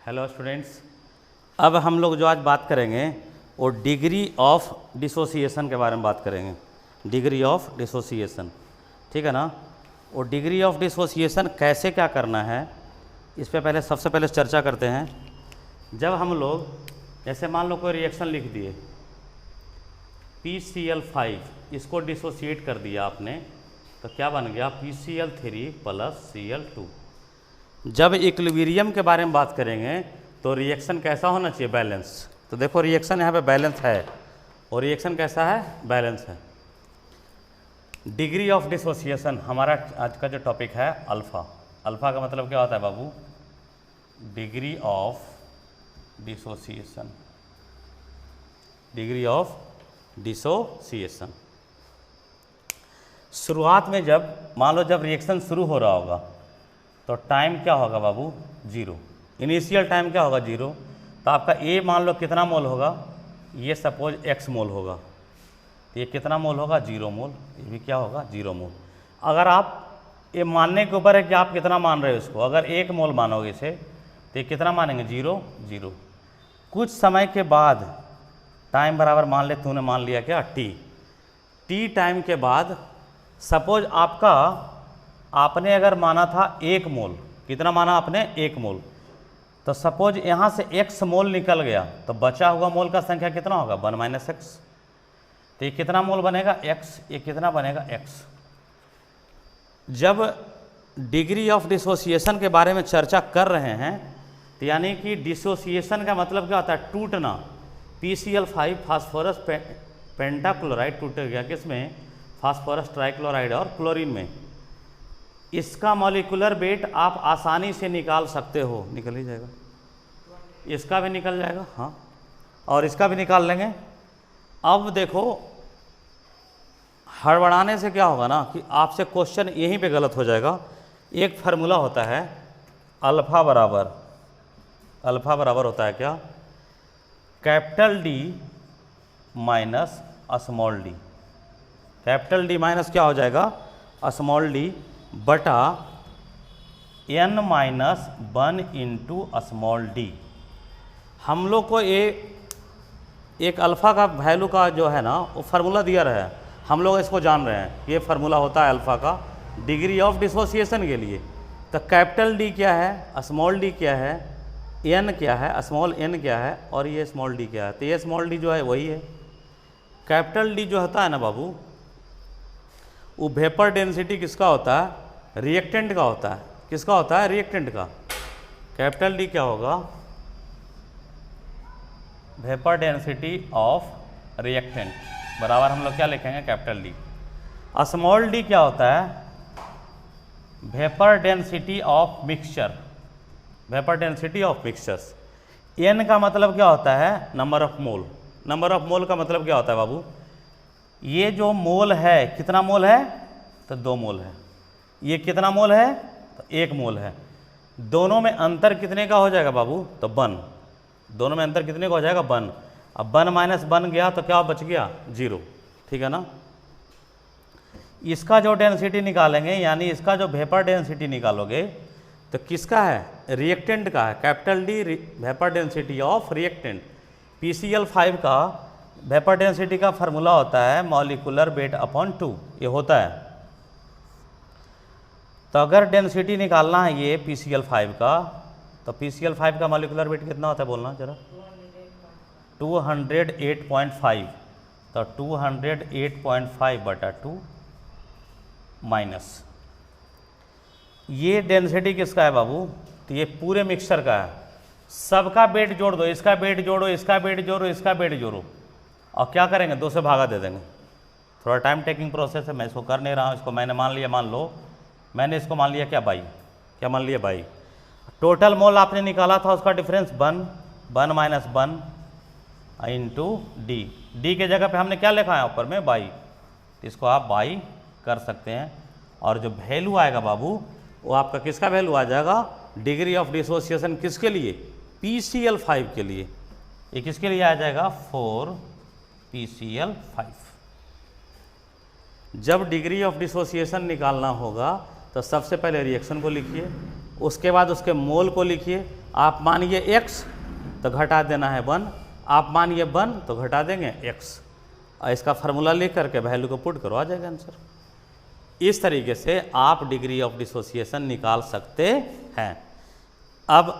Hello students, अब हम लोग जो आज बात करेंगे वो डिग्री ऑफ डिसोसिएशन के बारे में बात करेंगे। डिग्री ऑफ डिसोसिएशन, ठीक है ना। वो डिग्री ऑफ डिसोसिएशन कैसे क्या करना है, इस पे पहले सबसे पहले चर्चा करते हैं। जब हम लोग जैसे मान लो कोई रिएक्शन लिख दिए PCl5, इसको डिसोसिएट कर दिया आपने, तो क्या बन गया PCl3 + Cl2। जब इक्विलिब्रियम के बारे में बात करेंगे तो रिएक्शन कैसा होना चाहिए, बैलेंस। तो देखो रिएक्शन यहाँ पे बैलेंस है, और रिएक्शन कैसा है, बैलेंस है। डिग्री ऑफ डिसोसिएशन हमारा आज का जो टॉपिक है अल्फ़ा। अल्फ़ा का मतलब क्या होता है बाबू, degree of dissociation. Degree of dissociation शुरुआत में जब मान लो जब रिएक्शन शुरू हो रहा होगा तो टाइम क्या होगा बाबू, 0। इनिशियल टाइम क्या होगा, 0। तो आपका ए मान लो कितना मोल होगा, ये सपोज x मोल होगा, तो ये कितना मोल होगा, 0 मोल। ये भी क्या होगा, 0 मोल। अगर आप ये मानने के ऊपर है कि आप कितना मान रहे हो इसको, अगर 1 मोल मानोगे इसे तो ये कितना मानेंगे, 0 0। कुछ समय के बाद टाइम बराबर मान ले, तूने मान लिया क्या, टी टाइम के बाद सपोज आपने अगर माना था 1 मोल, कितना माना आपने, 1 मोल। तो सपोज यहाँ से x मोल निकल गया तो बचा हुआ मोल का संख्या कितना होगा, 1 - x। तो ये कितना मोल बनेगा, x। ये कितना बनेगा, x। जब डिग्री ऑफ डिसोसिएशन के बारे में चर्चा कर रहे हैं तो यानी कि डिसोसिएशन का मतलब क्या होता है, टूटना। PCl5 फास्फोरस पेंटाक्लोराइड टूट गया, किसमें, फास्फोरस ट्राइक्लोराइड और क्लोरीन में। इसका मॉलिक्यूलर वेट आप आसानी से निकाल सकते हो, निकल ही जाएगा, इसका भी निकल जाएगा, हाँ, और इसका भी निकाल लेंगे। अब देखो हड़बड़ाने से क्या होगा ना कि आपसे क्वेश्चन यहीं पे गलत हो जाएगा। एक फार्मूला होता है अल्फ़ा बराबर होता है क्या, capital D minus small D. Capital D minus क्या हो जाएगा, स्मॉल डी बटा n - 1 × स्मॉल डी। हम लोग को ये एक अल्फ़ा का वैल्यू का जो है ना वो फार्मूला दिया रहा है, हम लोग इसको जान रहे हैं, ये फार्मूला होता है अल्फ़ा का डिग्री ऑफ डिसोसिएशन के लिए। तो कैपिटल D क्या है, स्मॉल d क्या है, n क्या है, स्मॉल n क्या है, और ये स्मॉल d क्या है। तो ये स्मॉल d जो है वही है। कैपिटल D जो होता है ना बाबू, वो वेपर डेंसिटी किसका होता है, रिएक्टेंट का होता है। किसका होता है, रिएक्टेंट का। कैपिटल D क्या होगा, वेपर डेंसिटी ऑफ रिएक्टेंट बराबर हम लोग क्या लिखेंगे, कैपिटल D। स्मॉल d क्या होता है, vapour density of mixture. Vapour density of mixtures. n का मतलब क्या होता है, number of mole. Number of mole का मतलब क्या होता है बाबू, ये जो मोल है कितना मोल है, तो 2 मोल है। ये कितना मोल है, तो 1 मोल है। दोनों में अंतर कितने का हो जाएगा बाबू, तो 1। दोनों में अंतर कितने का हो जाएगा, 1। अब 1 - 1 गया तो क्या बच गया, 0, ठीक है ना। इसका जो डेंसिटी निकालेंगे, यानी इसका जो वेपर डेंसिटी निकालोगे तो किसका है, रिएक्टेंट का है। Capital D vapour density of reactant. PCl5 का वेपर डेंसिटी का फार्मूला होता है मॉलिक्यूलर वेट अपॉन 2, ये होता है। तो अगर डेंसिटी निकालना है ये PCl5 का, तो PCl5 का मॉलिक्यूलर वेट कितना होता है, बोलना जरा, 208.5। तो 208.5 बटा 2 माइनस ये डेंसिटी किसका है बाबू, तो ये पूरे मिक्सचर का है। सबका वेट जोड़ दो, इसका वेट जोड़ो, इसका वेट जोड़ो, इसका वेट जोड़ो, और क्या करेंगे, 2 से भागा दे देंगे। थोड़ा टाइम टेकिंग प्रोसेस है, मैं इसको कर नहीं रहा हूँ। इसको मैंने मान लिया, मान लो मैंने इसको मान लिया क्या, 22। क्या मान लिया, 22। टोटल मोल आपने निकाला था, उसका डिफरेंस 1 - 1 × D के जगह पे हमने क्या लिखा है ऊपर में, 22। इसको आप 22 कर सकते हैं, और जो वैल्यू आएगा बाबू वो आपका किसका वैल्यू आ जाएगा, डिग्री ऑफ डिसोसिएशन किसके लिए, PCl5 के लिए। ये किसके लिए आ जाएगा, 4 PCl5। जब डिग्री ऑफ डिसोसिएशन निकालना होगा तो सबसे पहले रिएक्शन को लिखिए, उसके बाद उसके मोल को लिखिए, आप मानिए x तो घटा देना है 1, आप मानिए 1 तो घटा देंगे x, और इसका फार्मूला लिख करके वैल्यू को पुट करो, आ जाएगा आंसर। इस तरीके से आप डिग्री ऑफ डिसोसिएशन निकाल सकते हैं। अब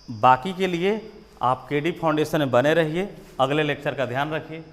बाकी के लिए आप केडी फाउंडेशन में बने रहिए, अगले लेक्चर का ध्यान रखिए।